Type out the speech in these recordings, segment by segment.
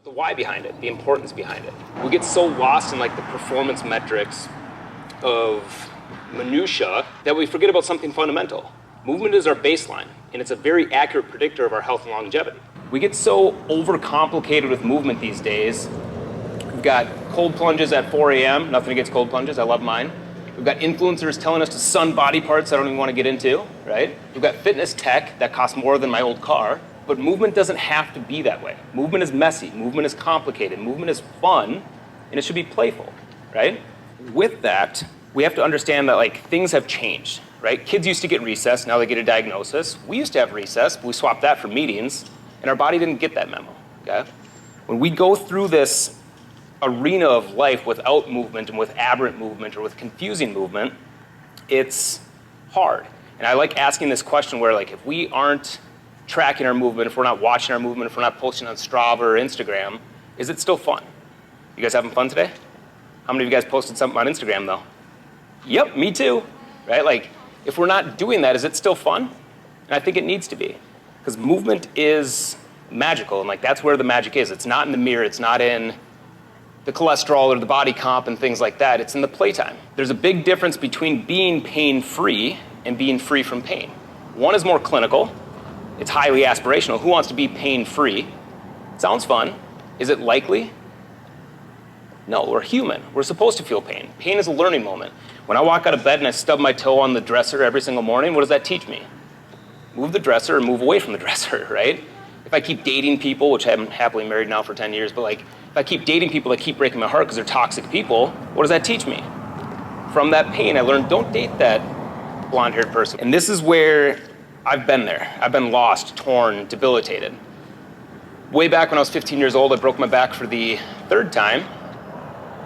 The why behind it, the importance behind it. We get so lost in like the performance metrics of minutia that we forget about something fundamental. Movement is our baseline, and it's a very accurate predictor of our health and longevity. We get so overcomplicated with movement these days. We've got cold plunges at 4 a.m. Nothing against cold plunges, I love mine. We've got influencers telling us to sun body parts I don't even want to get into, right? We've got fitness tech that costs more than my old car. But movement doesn't have to be that way. Movement is messy, movement is complicated, movement is fun, and it should be playful, right? With that, we have to understand that like things have changed, right? Kids used to get recess, now they get a diagnosis. We used to have recess, but we swapped that for meetings, and our body didn't get that memo, okay? When we go through this arena of life without movement and with aberrant movement or with confusing movement, it's hard. And I like asking this question where like if we aren't tracking our movement, if we're not watching our movement, if we're not posting on Strava or Instagram, is it still fun? You guys having fun today? How many of you guys posted something on Instagram though? Yep, me too, right? Like, if we're not doing that, is it still fun? And I think it needs to be, because movement is magical, and like that's where the magic is. It's not in the mirror, it's not in the cholesterol or the body comp and things like that, it's in the playtime. There's a big difference between being pain-free and being free from pain. One is more clinical, it's highly aspirational. Who wants to be pain-free? Sounds fun. Is it likely? No, we're human. We're supposed to feel pain. Pain is a learning moment. When I walk out of bed and I stub my toe on the dresser every single morning, what does that teach me? Move the dresser or move away from the dresser, right? If I keep dating people, which I'm happily married now for 10 years, but like, if I keep dating people that keep breaking my heart because they're toxic people, what does that teach me? From that pain, I learned don't date that blonde-haired person. And this is where I've been there. I've been lost, torn, debilitated. Way back when I was 15 years old, I broke my back for the third time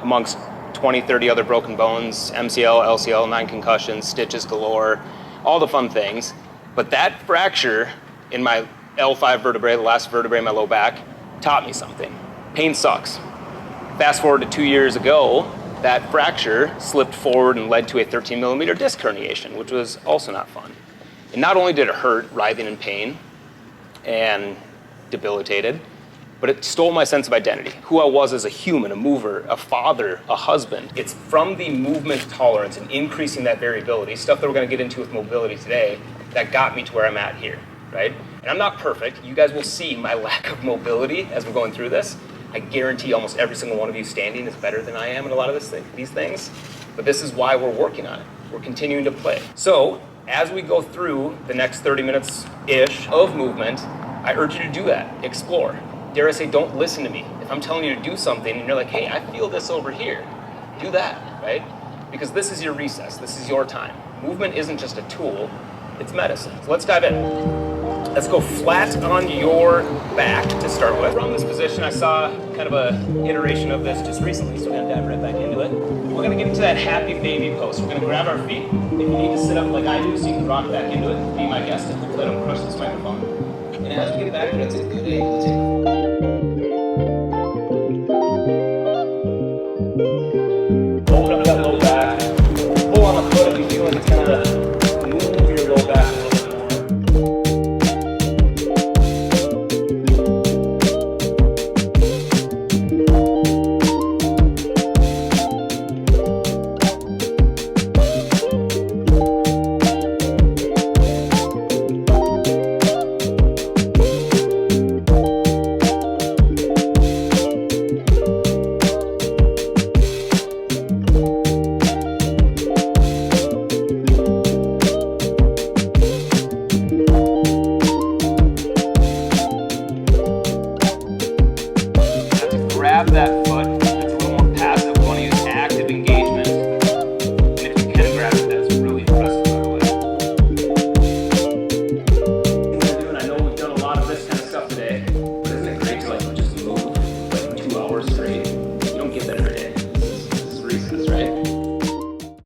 amongst 20, 30 other broken bones, MCL, LCL, 9 concussions, stitches galore, all the fun things. But that fracture in my L5 vertebrae, the last vertebrae in my low back, taught me something. Pain sucks. Fast forward to 2 years ago, that fracture slipped forward and led to a 13mm disc herniation, which was also not fun. And not only did it hurt, writhing in pain and debilitated, but it stole my sense of identity, who I was as a human, a mover, a father, a husband. It's from the movement tolerance and increasing that variability, stuff that we're gonna get into with mobility today, that got me to where I'm at here, right? And I'm not perfect. You guys will see my lack of mobility as we're going through this. I guarantee almost every single one of you standing is better than I am in a lot of these things, but this is why we're working on it. We're continuing to play. So, as we go through the next 30 minutes-ish of movement, I urge you to do that, explore. Dare I say, don't listen to me. If I'm telling you to do something and you're like, hey, I feel this over here, do that, right? Because this is your recess, this is your time. Movement isn't just a tool, it's medicine. So let's dive in. Let's go flat on your back to start with. From this position, I saw kind of a iteration of this just recently, so we're gonna dive right back into it. We're gonna get into that happy baby pose. We're gonna grab our feet. If you need to sit up like I do, so you can rock back into it, be my guest, and hopefully I don't crush this microphone. And as we get back, we're gonna take a good angle.